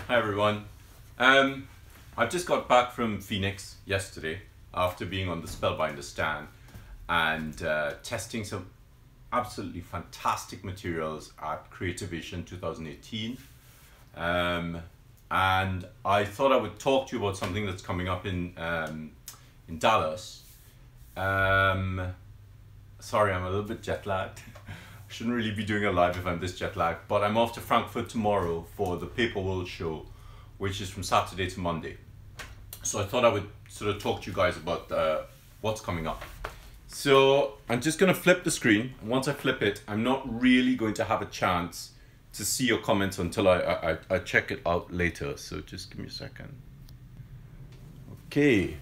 Hi everyone. I've just got back from Phoenix yesterday after being on the Spellbinder stand and testing some absolutely fantastic materials at Creativation 2018. And I thought I would talk to you about something that's coming up in Dallas. Sorry, I'm a little bit jet lagged. I shouldn't really be doing a live if I'm this jet lagged, but I'm off to Frankfurt tomorrow for the Paper World show, which is from Saturday to Monday. So I thought I would sort of talk to you guys about what's coming up. So I'm just going to flip the screen, and once I flip it, I'm not really going to have a chance to see your comments until I check it out later. So just give me a second. Okay.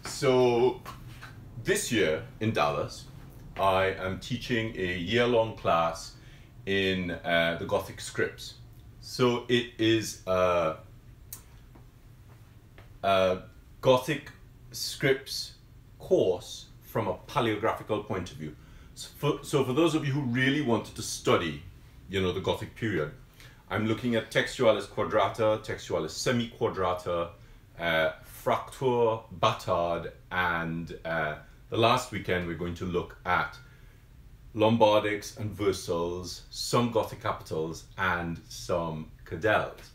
So this year in Dallas, I am teaching a year-long class in the Gothic scripts. So it is a Gothic scripts course from a paleographical point of view. So for those of you who really wanted to study, the Gothic period, I'm looking at Textualis Quadrata, Textualis Semi-Quadrata, Fracture, Batard, and the last weekend we're going to look at Lombardics and Versals, some Gothic capitals, and some cadelles.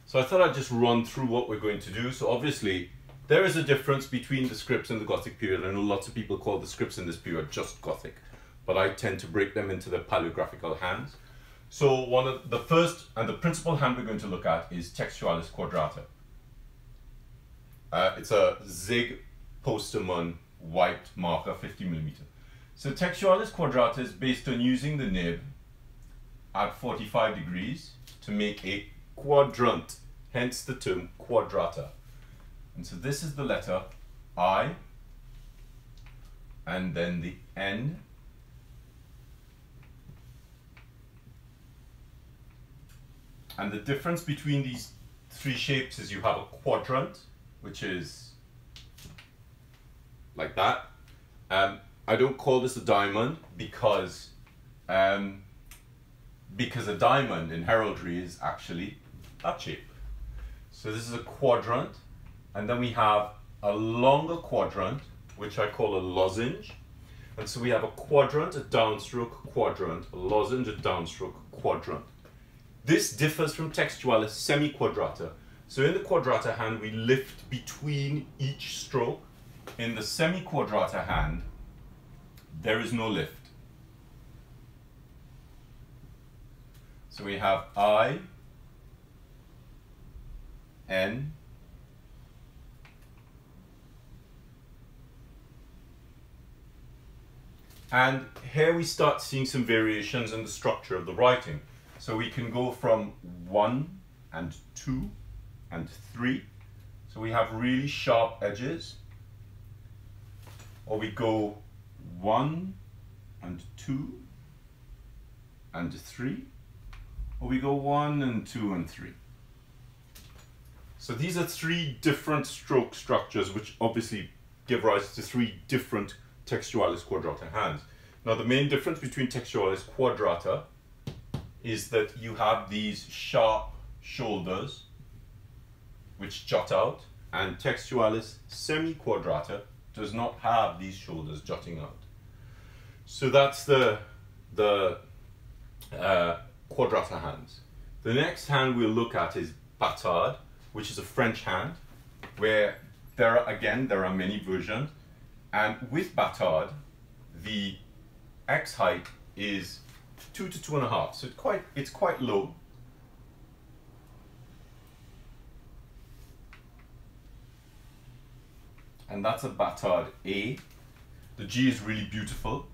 So I thought I'd just run through what we're going to do. So obviously there is a difference between the scripts in the Gothic period. I know lots of people call the scripts in this period just Gothic, but I tend to break them into the paleographical hands. So one of the first and the principal hand we're going to look at is Textualis Quadrata. It's a Zig Posterman white marker, 50mm. So Textualis Quadrata is based on using the nib at 45 degrees to make a quadrant, hence the term quadrata. And so this is the letter I, and then the N, and the difference between these three shapes is you have a quadrant, which is like that. I don't call this a diamond because a diamond in heraldry is actually that shape. So this is a quadrant, and then we have a longer quadrant, which I call a lozenge. And so we have a quadrant, a downstroke, quadrant, a lozenge, a downstroke, quadrant. This differs from Textualis Semi-Quadrata. So in the quadrata hand, we lift between each stroke. In the Semi-Quadrata hand, there is no lift. So we have I, N, and here we start seeing some variations in the structure of the writing. So we can go from 1 and 2 and 3. So we have really sharp edges. Or we go 1 and 2 and 3. Or we go 1 and 2 and 3. So these are three different stroke structures which obviously give rise to three different Textualis Quadrata hands. Now the main difference between Textualis Quadrata is that you have these sharp shoulders which jut out, and Textualis Semi-Quadrata does not have these shoulders jutting out. So that's the Quadrata hands. The next hand we'll look at is Batard, which is a French hand, where there are many versions, and with Batard the X height is 2 to 2.5, so it's quite low. And that's a Batard A. The G is really beautiful.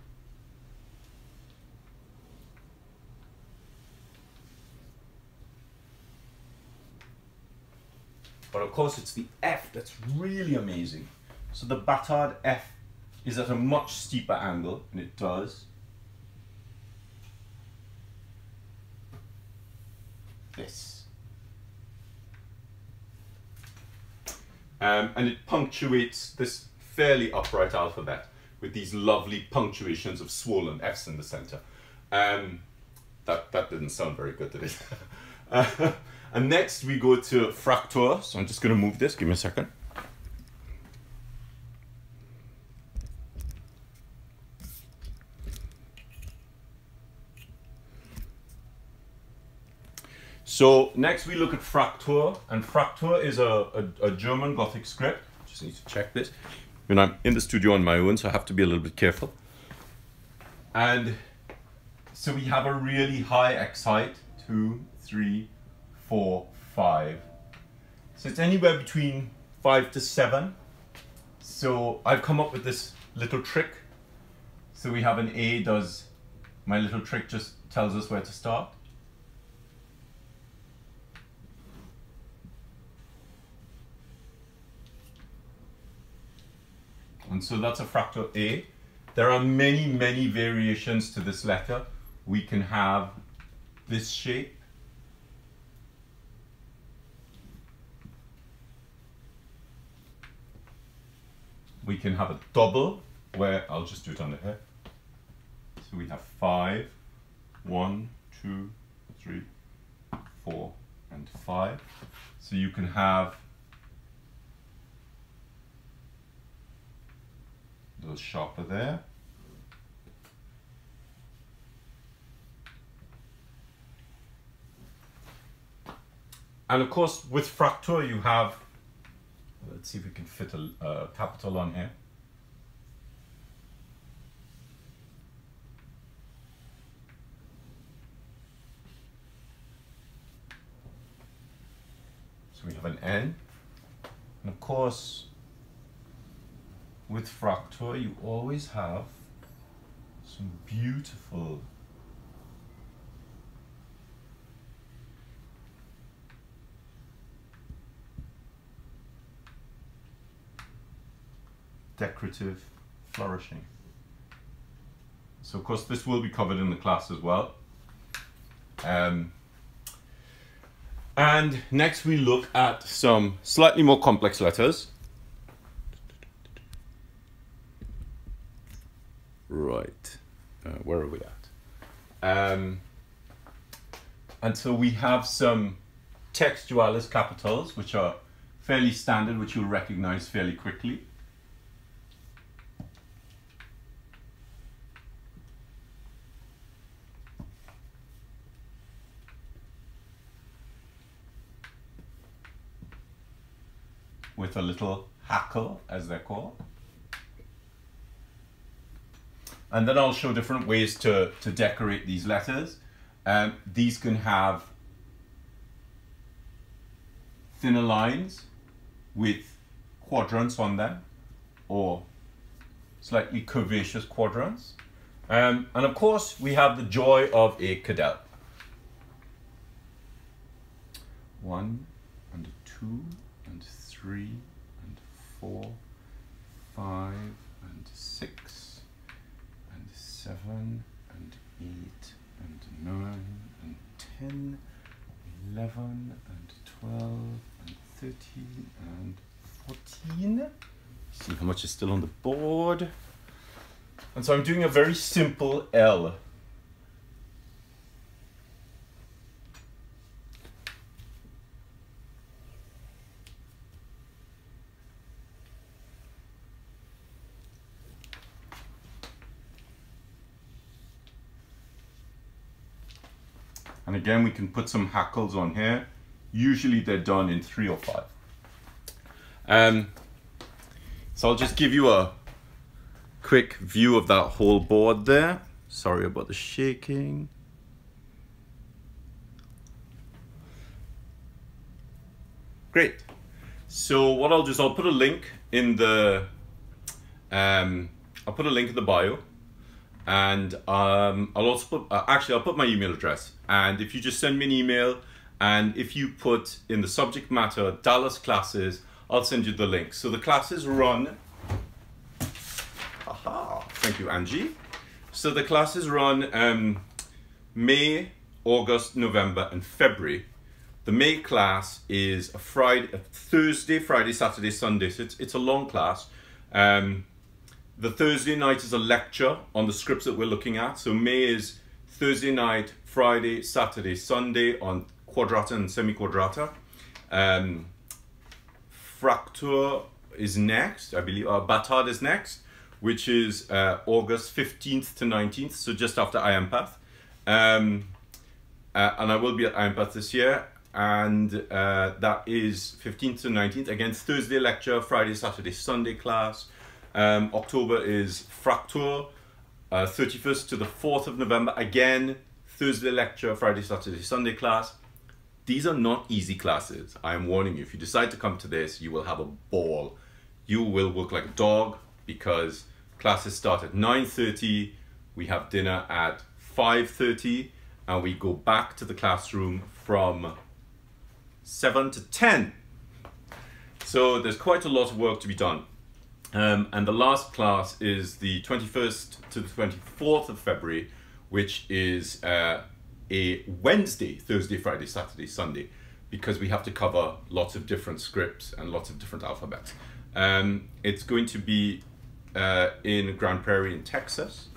But of course it's the F that's really amazing. So the Batard F is at a much steeper angle, and it does this. And it punctuates this fairly upright alphabet. with these lovely punctuations of swollen F's in the center. That didn't sound very good, did it? And next we go to Fraktur. So I'm just going to move this. Give me a second. So next we look at Fraktur, and Fraktur is a German Gothic script. Just need to check this. When I'm in the studio on my own, so I have to be a little bit careful. And so we have a really high X height, 2, 3, 4, 5. So it's anywhere between 5 to 7. So I've come up with this little trick. So we have an A does, my little trick just tells us where to start. And so that's a Fraktur A. There are many, many variations to this letter. We can have this shape. We can have a double, where I'll just do it under here. So we have 5, 1, 2, 3, 4, and 5. So you can have those sharper there. And of course, with Fraktur, you have, let's see if we can fit a capital on here. So we have an N. And of course, with Fraktur, you always have some beautiful decorative flourishing. So of course this will be covered in the class as well. And next we look at some slightly more complex letters. Right, where are we at? And so we have some textualis capitals, which are fairly standard, which you'll recognize fairly quickly. With a little hackle, as they're called. And then I'll show different ways to decorate these letters. These can have thinner lines with quadrants on them, or slightly curvaceous quadrants. And of course, we have the joy of a cadell. 1 and 2 and 3 and 4, 5 and 6 and 7 and 8 and 9 and 10, 11 and 12 and 13 and 14. See how much is still on the board. And so I'm doing a very simple L. And again, we can put some hackles on here. Usually they're done in 3 or 5. So I'll just give you a quick view of that whole board there. Sorry about the shaking. Great. So what I'll do is I'll put a link in the bio. And I'll also put, actually I'll put my email address, and if you just send me an email, and if you put in the subject matter Dallas classes, I'll send you the link. So the classes run, thank you Angie. So the classes run May, August, November and February. The May class is a Thursday, Friday, Saturday, Sunday, so it's a long class. The Thursday night is a lecture on the scripts that we're looking at. So May is Thursday night, Friday, Saturday, Sunday on quadrata and semi-quadrata. Fraktur is next, I believe. Batard is next, which is August 15th to 19th, so just after IAMPATH. And I will be at IAMPATH this year, and that is 15th to 19th. Again, Thursday lecture, Friday, Saturday, Sunday class. October is Fraktur, 31st to the 4th of November. Again, Thursday lecture, Friday, Saturday, Sunday class. These are not easy classes. I am warning you. If you decide to come to this, you will have a ball. You will work like a dog because classes start at 9:30. We have dinner at 5:30, and we go back to the classroom from 7 to 10. So there's quite a lot of work to be done. And the last class is the 21st to the 24th of February, which is a Wednesday, Thursday, Friday, Saturday, Sunday, because we have to cover lots of different scripts and lots of different alphabets. It's going to be in Grand Prairie in Texas.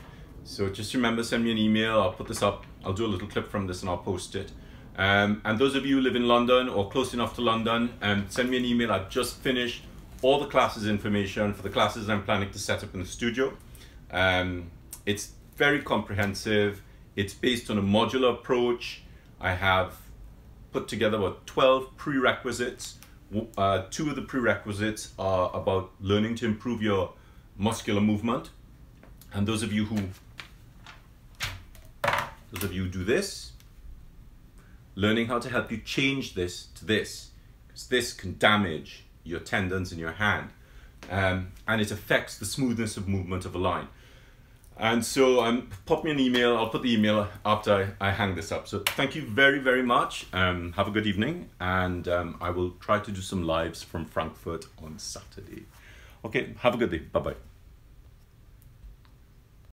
So just remember, send me an email. I'll put this up. I'll do a little clip from this and I'll post it. And those of you who live in London or close enough to London, send me an email. I've just finished all the classes information for the classes I'm planning to set up in the studio. It's very comprehensive. It's based on a modular approach. I have put together about 12 prerequisites. 2 of the prerequisites are about learning to improve your muscular movement. And those of you who do this, learning how to help you change this to this, because this can damage your tendons in your hand, and it affects the smoothness of movement of a line. And so pop me an email. I'll put the email after I hang this up. So thank you very, very much. Have a good evening, and I will try to do some lives from Frankfurt on Saturday. Okay, have a good day. Bye-bye.